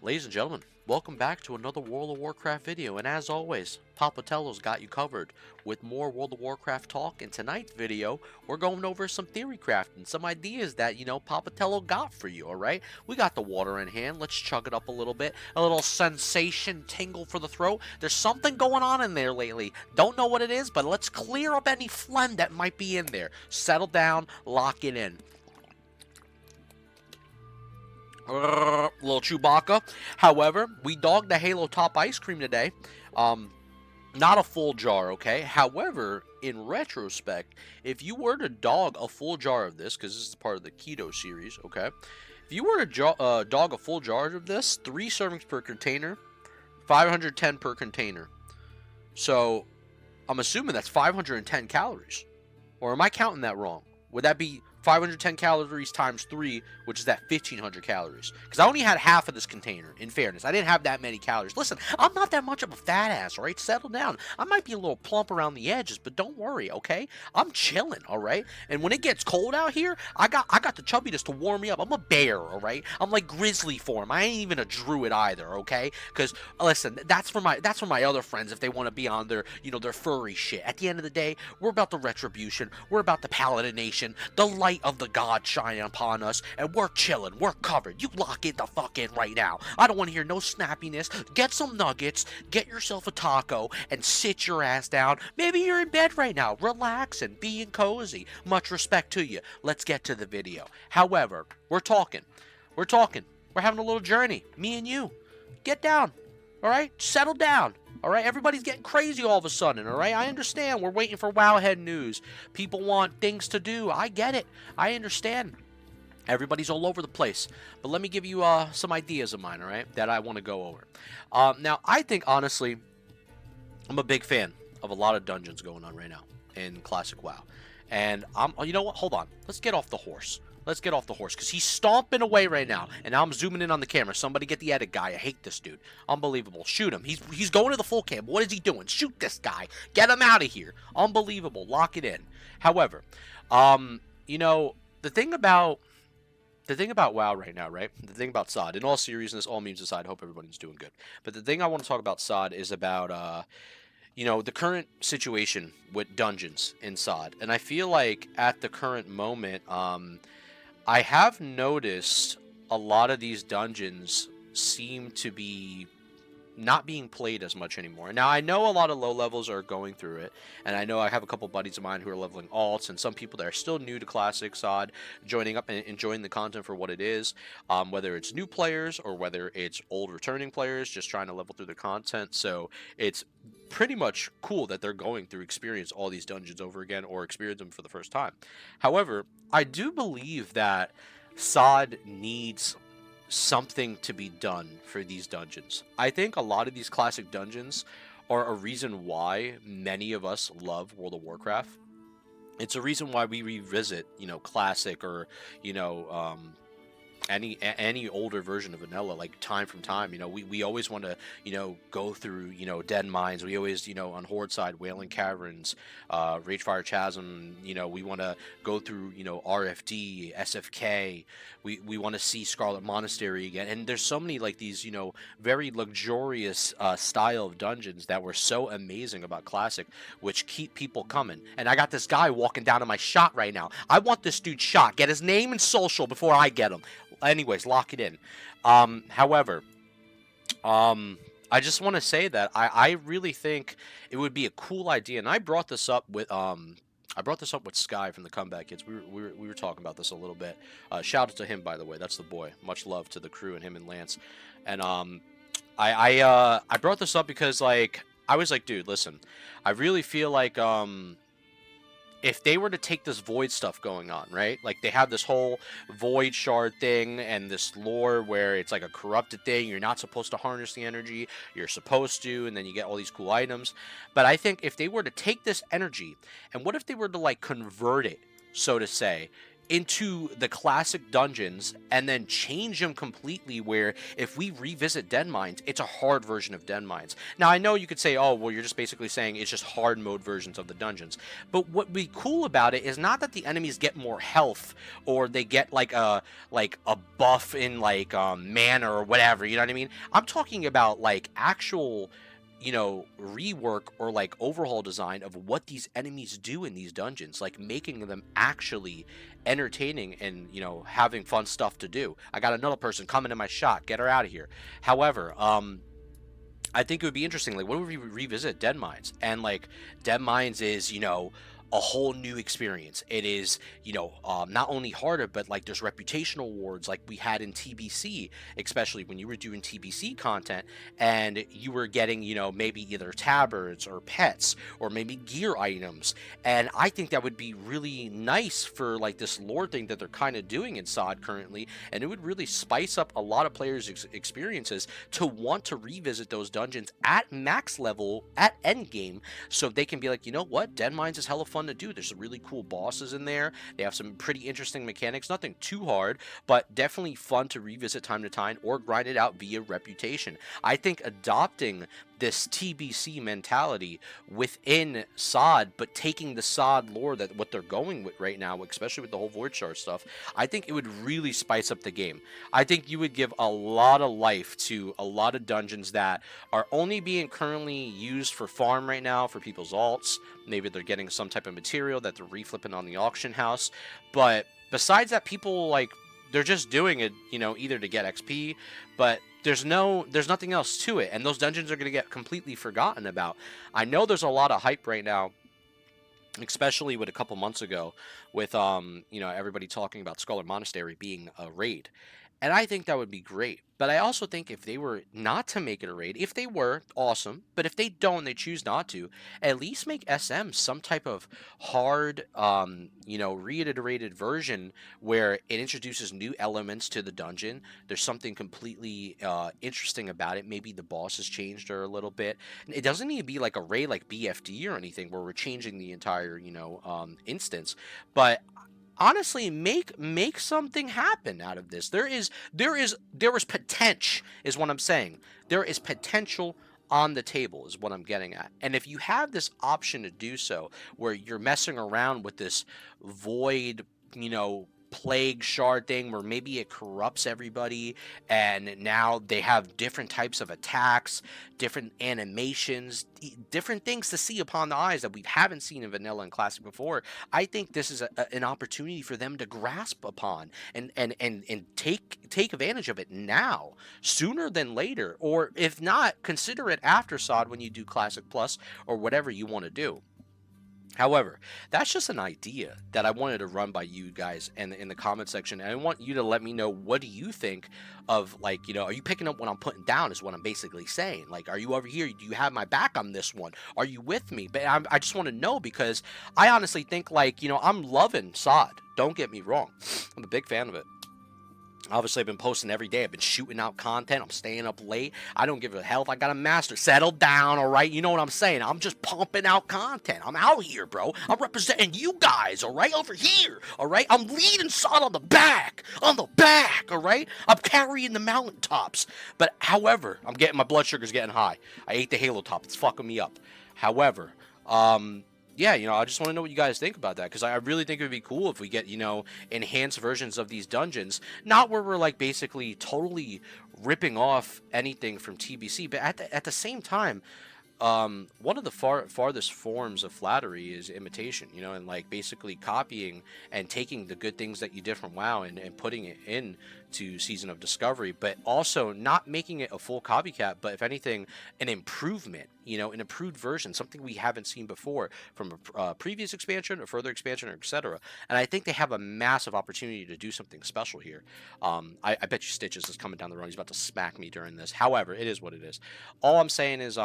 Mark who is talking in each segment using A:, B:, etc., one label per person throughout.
A: Ladies and gentlemen, welcome back to another World of Warcraft video, and as always, Papa Tello'S got you covered with more World of Warcraft talk. In tonight's video, we're going over some Theorycraft and some ideas that, Papa Tello got for you, alright? We got the water in hand, let's chug it up a little bit, a little sensation tingle for the throat. There's something going on in there lately, don't know what it is, but let's clear up any phlegm that might be in there. Settle down, lock it in. Little Chewbacca. However, we dogged the Halo Top ice cream today. Not a full jar, okay? However, in retrospect, if you were to dog a full jar of this, because this is part of the keto series, okay? If you were to dog a full jar of this, 3 servings per container, 510 per container. So, I'm assuming that's 510 calories. Or am I counting that wrong? Would that be 510 calories times 3, which is that 1,500 calories. Because I only had half of this container, in fairness. I didn't have that many calories. Listen, I'm not that much of a fat ass, alright? Settle down. I might be a little plump around the edges, but don't worry, okay? I'm chilling, alright? And when it gets cold out here, I got the chubbiness to warm me up. I'm a bear, alright? I'm like grizzly form. I ain't even a druid either, okay? Because, listen, that's for my other friends if they want to be on their, their furry shit. At the end of the day, we're about the retribution. We're about the paladination. The light of the god shining upon us, and we're chilling, we're covered. You lock it the fuck in right now. I don't want to hear no snappiness. Get some nuggets, get yourself a taco, and sit your ass down. Maybe you're in bed right now, relaxing, being cozy. Much respect to you. Let's get to the video. However, we're talking, we're having a little journey, me and you. Get down, alright? Settle down. Alright, everybody's getting crazy all of a sudden, alright? I understand. We're waiting for Wowhead news. People want things to do. I get it. I understand. Everybody's all over the place. But let me give you some ideas of mine, alright, that I want to go over. Now, I think, honestly, I'm a big fan of a lot of dungeons going on right now in Classic WoW. And, you know what? Hold on. Let's get off the horse. Let's get off the horse, because he's stomping away right now. And now I'm zooming in on the camera. Somebody get the edit guy. I hate this dude. Unbelievable. Shoot him. He's going to the full cam. What is he doing? Shoot this guy. Get him out of here. Unbelievable. Lock it in. However, the thing about WoW right now, right? The thing about SOD, in all seriousness, all memes aside, I hope everybody's doing good. But the thing I want to talk about SOD is about, the current situation with dungeons in SOD. And I feel like at the current moment, I have noticed a lot of these dungeons seem to be not being played as much anymore. Now, I know a lot of low levels are going through it, and I know I have a couple buddies of mine who are leveling alts, and some people that are still new to Classic SOD, joining up and enjoying the content for what it is, whether it's new players or whether it's old returning players just trying to level through the content. So it's pretty much cool that they're going through experience all these dungeons over again or experience them for the first time. However, I do believe that SOD needs something to be done for these dungeons. I think a lot of these classic dungeons are a reason why many of us love World of Warcraft. It's a reason why we revisit, classic or, any older version of vanilla, like time from time. We always want to go through dead mines. We always on Horde side, Wailing Caverns, Ragefire Chasm. We want to go through RFD, SFK. We want to see Scarlet Monastery again. And there's so many like these very luxurious style of dungeons that were so amazing about classic, which keep people coming. And I got this guy walking down to my shot right now. I want this dude shot. Get his name and social before I get him. Anyways, lock it in. However, I just want to say that I really think it would be a cool idea, and I brought this up with Sky from the Comeback Kids. We were talking about this a little bit. Shout out to him, by the way. That's the boy. Much love to the crew and him and Lance. And I brought this up because like I was like, dude, listen, I really feel like if they were to take this void stuff going on, right? Like they have this whole void shard thing and this lore where it's like a corrupted thing. You're not supposed to harness the energy. You're supposed to, and then you get all these cool items. But I think if they were to take this energy, and what if they were to like convert it, so to say, into the classic dungeons and then change them completely, where if we revisit Den Mines, it's a hard version of Den Mines. Now, I know you could say, oh, well, you're just basically saying it's just hard mode versions of the dungeons. But what would be cool about it is not that the enemies get more health, or they get like a buff in like mana or whatever, you know what I mean? I'm talking about like actual, rework or like overhaul design of what these enemies do in these dungeons, like making them actually entertaining and, having fun stuff to do. I got another person coming in my shot. Get her out of here. However, I think it would be interesting. Like, what if we revisit Den Mines? And like, Den Mines is, a whole new experience. It is, not only harder, but like there's reputational awards like we had in TBC, especially when you were doing TBC content and you were getting, maybe either tabards or pets or maybe gear items. And I think that would be really nice for like this lore thing that they're kind of doing in SOD currently. And it would really spice up a lot of players' experiences to want to revisit those dungeons at max level at endgame, so they can be like, you know what, Den Mines is hella fun to do. There's some really cool bosses in there. They have some pretty interesting mechanics. Nothing too hard, but definitely fun to revisit time to time or grind it out via reputation. I think adopting this TBC mentality within SOD, but taking the SOD lore, that what they're going with right now, especially with the whole Void Shard stuff, I think it would really spice up the game. I think you would give a lot of life to a lot of dungeons that are only being currently used for farm right now for people's alts. Maybe they're getting some type of material that they're reflipping on the auction house. But besides that, people like, they're just doing it, either to get XP, but there's nothing else to it, and those dungeons are going to get completely forgotten about. I know there's a lot of hype right now, especially with a couple months ago with everybody talking about Scholar Monastery being a raid. And I think that would be great. But I also think if they were not to make it a raid, if they were, awesome. But if they don't, they choose not to, at least make SM some type of hard, reiterated version where it introduces new elements to the dungeon. There's something completely interesting about it. Maybe the boss has changed her a little bit. It doesn't need to be like a raid like BFD or anything where we're changing the entire, instance. But honestly, make something happen out of this. There is potential, is what I'm saying. There is potential on the table, is what I'm getting at. And if you have this option to do so, where you're messing around with this void, plague shard thing, where maybe it corrupts everybody and now they have different types of attacks, different animations, different things to see upon the eyes that we haven't seen in vanilla and classic before, I think this is an opportunity for them to grasp upon and take advantage of it now, sooner than later, or if not, consider it after SOD when you do Classic Plus or whatever you want to do. However, that's just an idea that I wanted to run by you guys in the comment section, and I want you to let me know, what do you think of, like, are you picking up what I'm putting down, is what I'm basically saying. Like, are you over here? Do you have my back on this one? Are you with me? But I just want to know, because I honestly think, like, I'm loving SOD. Don't get me wrong. I'm a big fan of it. Obviously, I've been posting every day. I've been shooting out content. I'm staying up late. I don't give a hell if I got a master. Settle down, all right? You know what I'm saying? I'm just pumping out content. I'm out here, bro. I'm representing you guys, all right? Over here, all right? I'm leading SOD on the back, all right? I'm carrying the mountaintops. But, however, my blood sugar's getting high. I ate the Halo top. It's fucking me up. However, yeah, I just want to know what you guys think about that, because I really think it would be cool if we get, enhanced versions of these dungeons, not where we're, like, basically totally ripping off anything from TBC, but at the same time, one of the farthest forms of flattery is imitation, and, like, basically copying and taking the good things that you did from WoW and putting it in to Season of Discovery, but also not making it a full copycat, but if anything, an improvement, an improved version, something we haven't seen before from a previous expansion, a further expansion, or etc. And I think they have a massive opportunity to do something special here. I bet you Stitches is coming down the road. He's about to smack me during this. However, it is what it is. All I'm saying is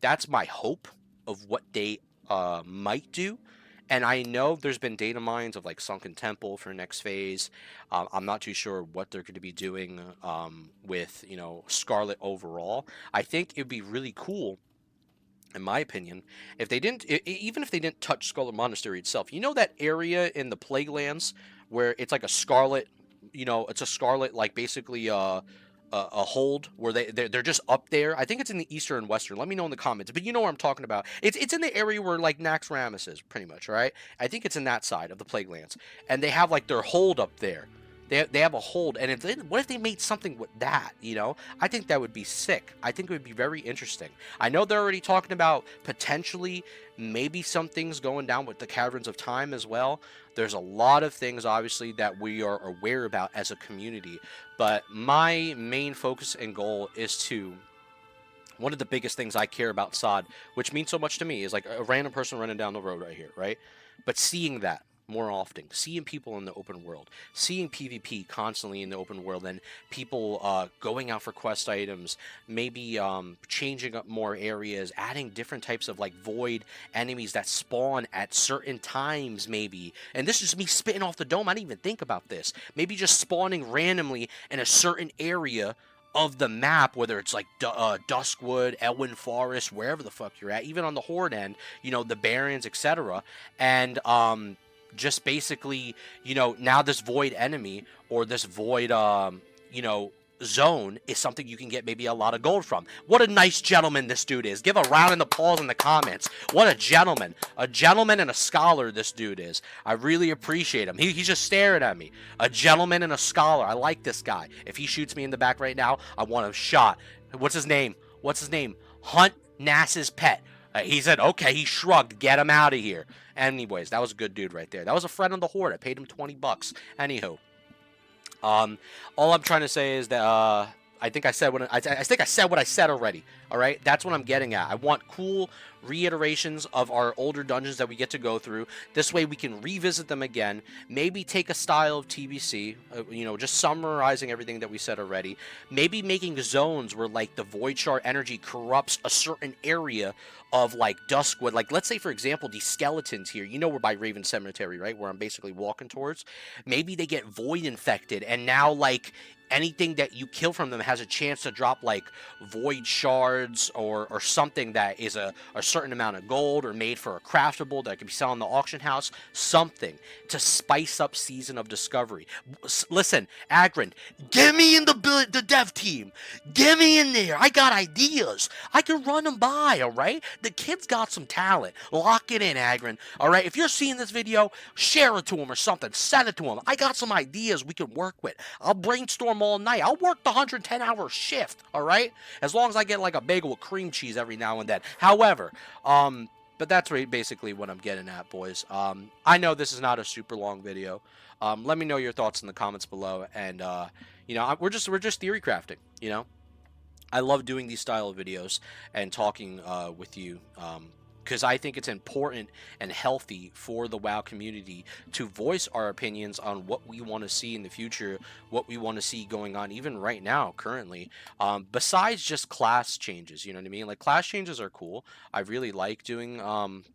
A: that's my hope of what they might do. And I know there's been data mines of, like, Sunken Temple for next phase. I'm not too sure what they're going to be doing with, Scarlet overall. I think it'd be really cool, in my opinion, if they didn't, even if they didn't touch Scholar Monastery itself. That area in the Plague Lands where it's like a scarlet, you know, it's a scarlet, like basically a hold where they're just up there. I think it's in the eastern and western. Let me know in the comments. But you know what I'm talking about. It's in the area where like Naxxramas is, pretty much, right? I think it's in that side of the Plague Lands, and they have like their hold up there. They have a hold, and what if they made something with that? You know, I think that would be sick. I think it would be very interesting. I know they're already talking about potentially maybe some things going down with the Caverns of Time as well. There's a lot of things, obviously, that we are aware about as a community, but my main focus and goal is to, one of the biggest things I care about SOD, which means so much to me, is like a random person running down the road right here, right? But seeing that more often, seeing people in the open world, seeing PvP constantly in the open world, and people going out for quest items, maybe changing up more areas, adding different types of like void enemies that spawn at certain times, maybe. And this is me spitting off the dome. I didn't even think about this. Maybe just spawning randomly in a certain area of the map, whether it's like Duskwood, Elwyn Forest, wherever the fuck you're at, even on the Horde end, you know, the Barrens, etc. And just basically, you know, now this void enemy or this void, you know, zone is something you can get maybe a lot of gold from. What a nice gentleman this dude is. Give a round of applause in the comments. What a gentleman. A gentleman and a scholar this dude is. I really appreciate him. He's just staring at me. A gentleman and a scholar. I like this guy. If he shoots me in the back right now, I want him shot. What's his name? What's his name? Hunt Nass's pet. He said, okay, he shrugged. Get him out of here. Anyways, that was a good dude right there. That was a friend of the Horde. I paid him 20 bucks. Anywho. All I'm trying to say is that, I think I said what I said already. All right, that's what I'm getting at. I want cool reiterations of our older dungeons that we get to go through. This way we can revisit them again. Maybe take a style of TBC, you know, just summarizing everything that we said already. Maybe making zones where like the Void Shard energy corrupts a certain area of like Duskwood. Like let's say for example these skeletons here. You know we're by Raven Cemetery, right? Where I'm basically walking towards. Maybe they get void infected, and now like anything that you kill from them has a chance to drop like void shards or something that is a certain amount of gold, or made for a craftable that can be sold in the auction house. Something to spice up Season of Discovery. Listen, Aggrend, get me in the dev team. Get me in there. I got ideas. I can run them by, all right? The kid's got some talent. Lock it in, Aggrend. All right? If you're seeing this video, share it to him or something. Send it to him. I got some ideas we can work with. I'll brainstorm all night. I'll work the 110-hour shift, all right? As long as I get like a bagel with cream cheese every now and then. However, but that's basically what I'm getting at, boys. I know this is not a super long video. Let me know your thoughts in the comments below, and you know, we're just theory crafting, you know. I love doing these style of videos and talking with you, because I think it's important and healthy for the WoW community to voice our opinions on what we want to see in the future, what we want to see going on even right now, currently, besides just class changes, you know what I mean? Like, class changes are cool. I really like doing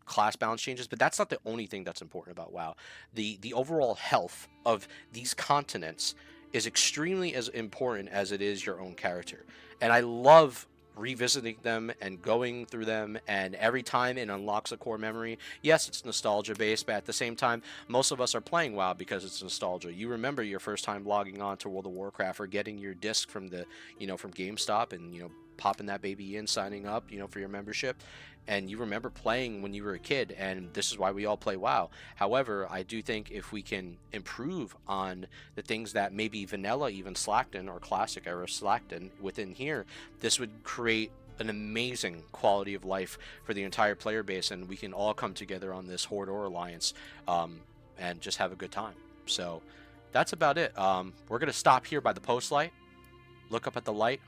A: class balance changes, but that's not the only thing that's important about WoW. The overall health of these continents is extremely as important as it is your own character. And I love revisiting them and going through them, and every time it unlocks a core memory. Yes, it's nostalgia based, but at the same time, most of us are playing WoW because it's nostalgia. You remember your first time logging on to World of Warcraft, or getting your disc from the, you know, from GameStop, and, you know, popping that baby in, signing up, you know, for your membership. And you remember playing when you were a kid, and this is why we all play WoW. However, I do think if we can improve on the things that maybe vanilla even slacked in, or classic era slacked in within here, this would create an amazing quality of life for the entire player base, and we can all come together on this Horde or Alliance, and just have a good time. So that's about it. We're going to stop here by the post light. Look up at the light.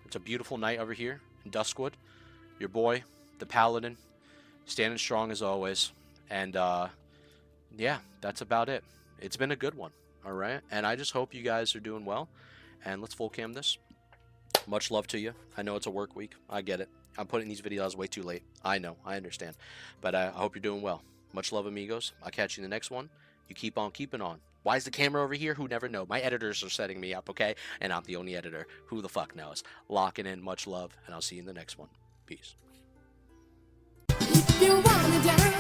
A: It's a beautiful night over here in Duskwood. Your boy, the Paladin, standing strong as always. And yeah, that's about it. It's been a good one, all right? And I just hope you guys are doing well. And let's full cam this. Much love to you. I know it's a work week. I get it. I'm putting these videos way too late. I know. I understand. But I hope you're doing well. Much love, amigos. I'll catch you in the next one. You keep on keeping on. Why is the camera over here? Who never know. My editors are setting me up, okay? And I'm the only editor. Who the fuck knows? Locking in. Much love. And I'll see you in the next one. Peace.
B: If you wanna die.